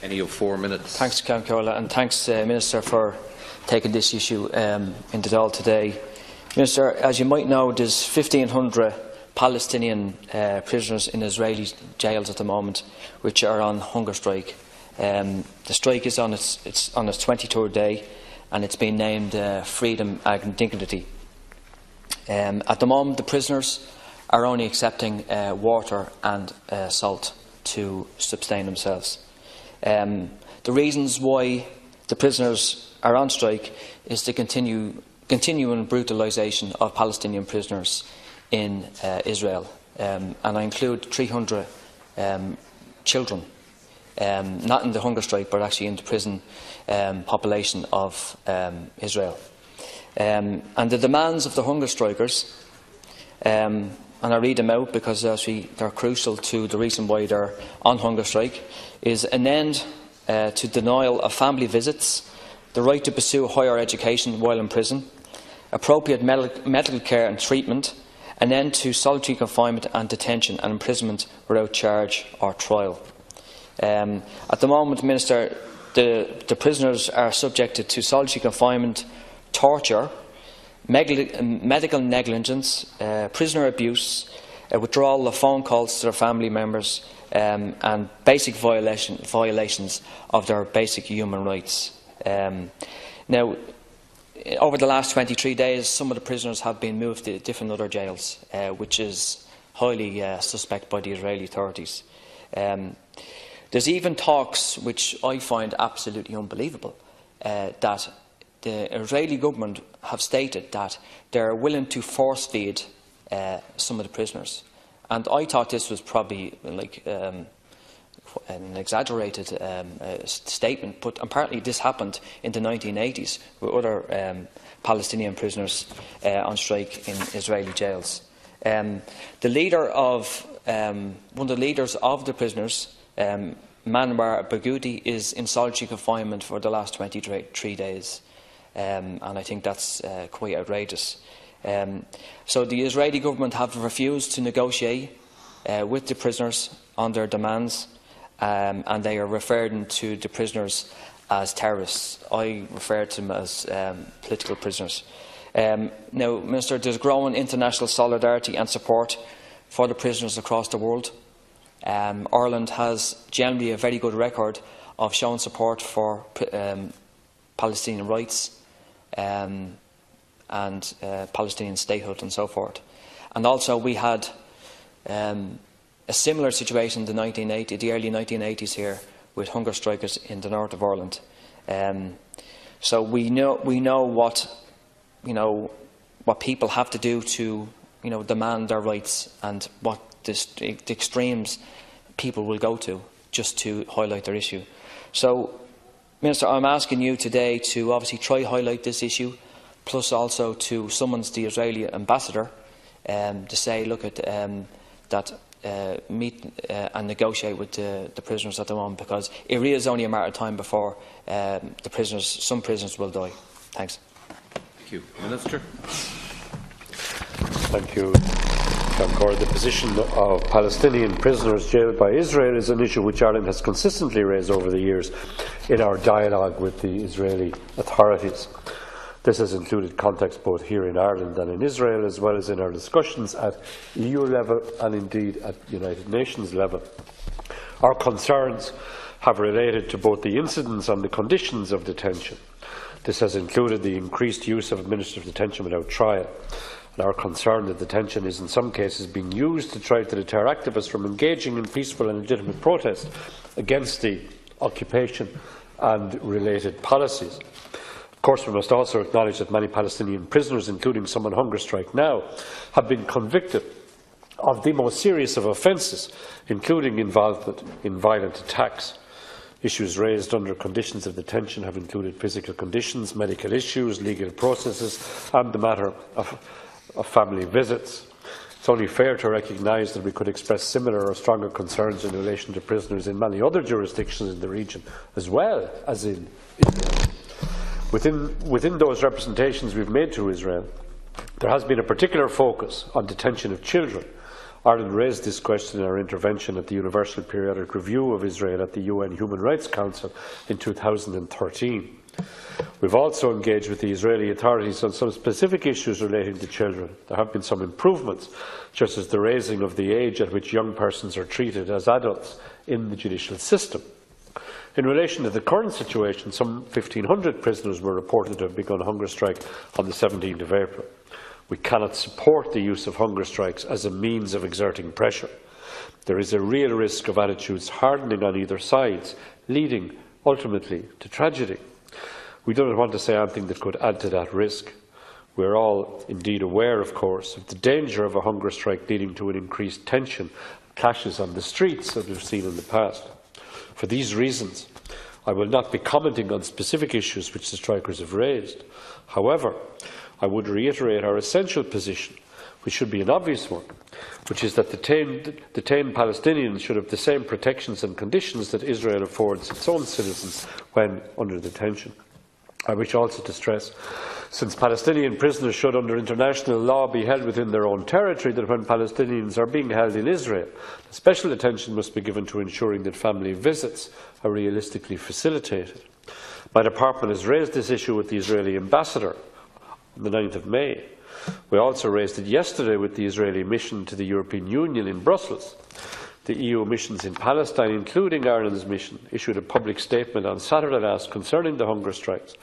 Kenny, of 4 minutes. Thanks, Councillor, and thanks, Minister, for taking this issue into Dáil today. Minister, as you might know, there's 1,500 Palestinian prisoners in Israeli jails at the moment, which are on hunger strike. The strike is on its 23rd day, and it's been named Freedom and Dignity. At the moment, the prisoners are only accepting water and salt to sustain themselves. The reasons why the prisoners are on strike is the continuing brutalisation of Palestinian prisoners in Israel, and I include 300 children, not in the hunger strike but actually in the prison population of Israel. And the demands of the hunger strikers, and I read them out because actually they're crucial to the reason why they're on hunger strike, is an end to denial of family visits, the right to pursue higher education while in prison, appropriate medical care and treatment, an end to solitary confinement and detention and imprisonment without charge or trial. At the moment, Minister, the prisoners are subjected to solitary confinement, torture, medical negligence, prisoner abuse, withdrawal of phone calls to their family members, and basic violations of their basic human rights. Now, over the last 23 days, some of the prisoners have been moved to different other jails, which is highly suspect by the Israeli authorities. There's even talks, which I find absolutely unbelievable, that the Israeli government have stated that they're willing to force-feed some of the prisoners. And I thought this was probably like an exaggerated statement, but apparently this happened in the 1980s with other Palestinian prisoners on strike in Israeli jails. One of the leaders of the prisoners, Manwar Barghouti, is in solitary confinement for the last 23 days, and I think that's quite outrageous. So the Israeli government have refused to negotiate with the prisoners on their demands, and they are referring to the prisoners as terrorists. I refer to them as political prisoners. Now, Minister, there is growing international solidarity and support for the prisoners across the world. Ireland has generally a very good record of showing support for Palestinian rights and Palestinian statehood and so forth. And also we had a similar situation in the early 1980s here with hunger strikers in the north of Ireland. So we know what people have to do to demand their rights, and what the extremes people will go to just to highlight their issue. So, Minister, I'm asking you today to obviously try highlight this issue, plus also to summons the Israeli ambassador to say, look at that. Meet and negotiate with the prisoners at the moment, because it really is only a matter of time before some prisoners will die. Thanks. Thank you. Minister. Thank you, Councillor. The position of Palestinian prisoners jailed by Israel is an issue which Ireland has consistently raised over the years in our dialogue with the Israeli authorities. This has included contacts both here in Ireland and in Israel, as well as in our discussions at EU level and indeed at United Nations level. Our concerns have related to both the incidents and the conditions of detention. This has included the increased use of administrative detention without trial, and our concern that detention is in some cases being used to try to deter activists from engaging in peaceful and legitimate protest against the occupation and related policies. Of course, we must also acknowledge that many Palestinian prisoners, including some on hunger strike now, have been convicted of the most serious of offences, including involvement in violent attacks. Issues raised under conditions of detention have included physical conditions, medical issues, legal processes, and the matter of family visits. It's only fair to recognise that we could express similar or stronger concerns in relation to prisoners in many other jurisdictions in the region, as well as in Israel. Within those representations we've made to Israel, there has been a particular focus on detention of children Ireland raised this question in our intervention at the Universal Periodic Review of Israel at the UN Human Rights Council in 2013. We have also engaged with the Israeli authorities on some specific issues relating to children. There have been some improvements, such as the raising of the age at which young persons are treated as adults in the judicial system. In relation to the current situation, some 1,500 prisoners were reported to have begun hunger strike on the 17th of April. We cannot support the use of hunger strikes as a means of exerting pressure. There is a real risk of attitudes hardening on either side, leading ultimately to tragedy. We do not want to say anything that could add to that risk. We are all indeed aware, of course, of the danger of a hunger strike leading to an increased tension, clashes on the streets as we have seen in the past. For these reasons, I will not be commenting on specific issues which the strikers have raised. However, I would reiterate our essential position, which should be an obvious one, which is that detained Palestinians should have the same protections and conditions that Israel affords its own citizens when under detention. I wish also to stress, since Palestinian prisoners should under international law be held within their own territory, that when Palestinians are being held in Israel, special attention must be given to ensuring that family visits are realistically facilitated. My department has raised this issue with the Israeli ambassador on the 9th of May. We also raised it yesterday with the Israeli mission to the European Union in Brussels. The EU missions in Palestine, including Ireland's mission, issued a public statement on Saturday last concerning the hunger strikes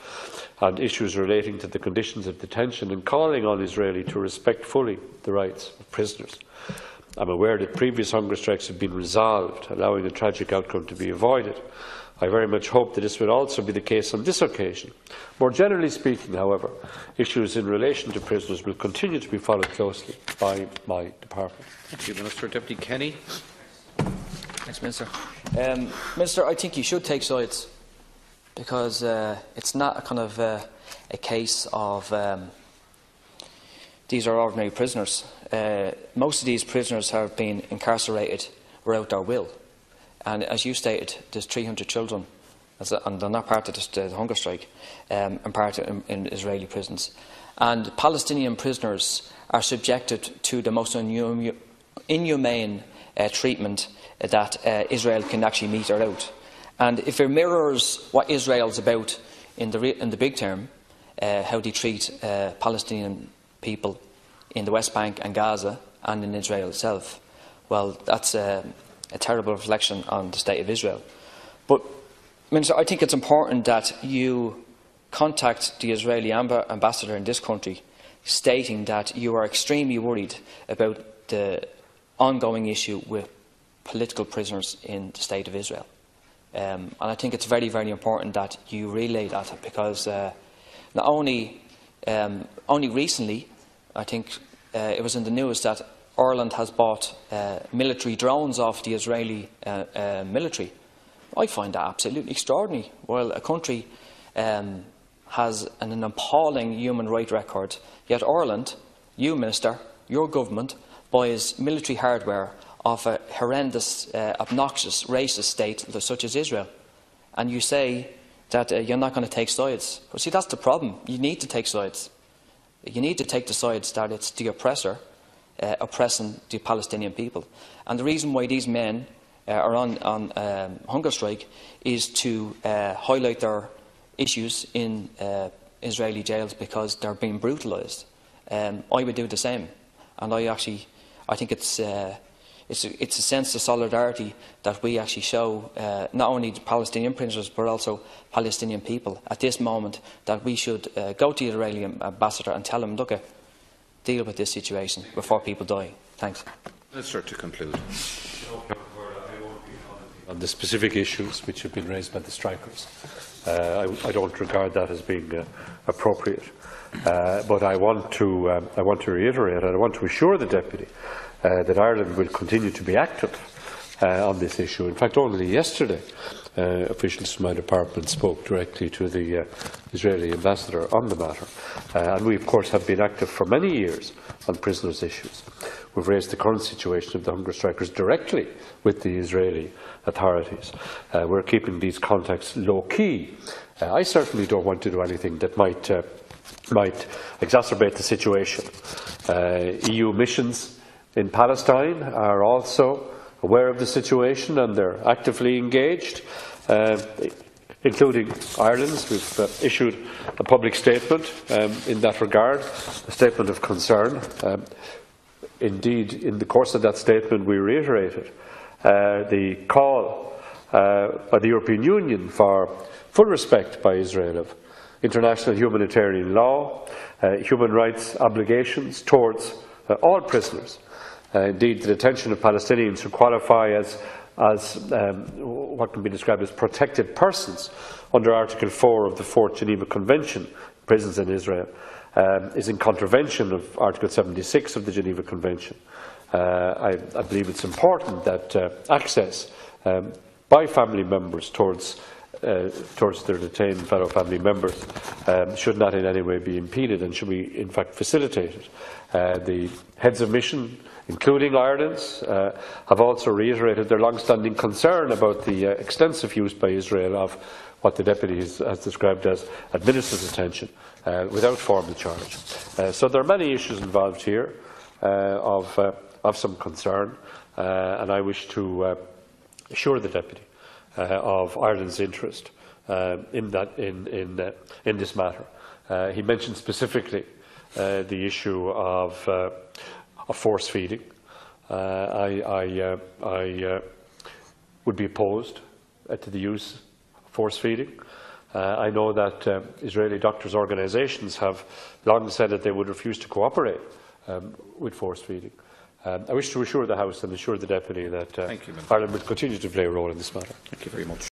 and issues relating to the conditions of detention and calling on Israel to respect fully the rights of prisoners. I am aware that previous hunger strikes have been resolved, allowing a tragic outcome to be avoided. I very much hope that this will also be the case on this occasion. More generally speaking, however, issues in relation to prisoners will continue to be followed closely by my department. Thank you, Minister. Deputy Kenny. Thanks, Minister. Minister, I think you should take sides, because it's not a kind of a case of these are ordinary prisoners. Most of these prisoners have been incarcerated without their will. And as you stated, there's 300 children, and they're not part of the hunger strike, and part in Israeli prisons. And Palestinian prisoners are subjected to the most inhumane treatment that Israel can actually mete out. And if it mirrors what Israel's about in the big term, how they treat Palestinian people in the West Bank and Gaza and in Israel itself, well, that's a terrible reflection on the state of Israel. But, Minister, I think it's important that you contact the Israeli ambassador in this country, stating that you are extremely worried about the ongoing issue with political prisoners in the state of Israel. And I think it's very, very important that you relay that, because not only recently, I think it was in the news that Ireland has bought military drones off the Israeli military. I find that absolutely extraordinary. While a country has an appalling human rights record, yet Ireland, you, Minister, your government, buys military hardware of a horrendous, obnoxious, racist state such as Israel. And you say that you're not going to take sides. But see, that's the problem. You need to take sides. You need to take the sides that it's the oppressor oppressing the Palestinian people. And the reason why these men are on hunger strike is to highlight their issues in Israeli jails, because they're being brutalised. I would do the same. And I think it's a sense of solidarity that we actually show, not only the Palestinian prisoners but also Palestinian people at this moment, that we should go to the Israeli ambassador and tell him, look, deal with this situation before people die. Thanks. Minister, to conclude. On the specific issues which have been raised by the strikers, I don't regard that as being appropriate. But I want to reiterate, and I want to assure the Deputy that Ireland will continue to be active on this issue. In fact, only yesterday, officials from my department spoke directly to the Israeli ambassador on the matter. And we, of course, have been active for many years on prisoners' issues. We've raised the current situation of the hunger strikers directly with the Israeli authorities. We're keeping these contacts low-key. I certainly don't want to do anything that might exacerbate the situation. EU missions in Palestine are also aware of the situation and they're actively engaged, including Ireland's. We've issued a public statement in that regard, a statement of concern. Indeed, in the course of that statement, we reiterated the call by the European Union for full respect by Israel of international humanitarian law, human rights obligations towards all prisoners. Indeed, the detention of Palestinians who qualify as what can be described as protected persons under Article 4 of the 4th Geneva Convention, prisons in Israel, is in contravention of Article 76 of the Geneva Convention. I believe it's important that access by family members towards their detained fellow family members should not in any way be impeded and should be in fact facilitated. The heads of mission, including Ireland's, have also reiterated their long-standing concern about the extensive use by Israel of what the Deputy has described as administrative detention without formal charge. So there are many issues involved here of some concern, and I wish to assure the Deputy of Ireland's interest in this matter. He mentioned specifically the issue of force feeding. I would be opposed to the use of force feeding. I know that Israeli doctors' organisations have long said that they would refuse to cooperate with force feeding. I wish to assure the House and assure the Deputy that Ireland will continue to play a role in this matter. Thank you very much.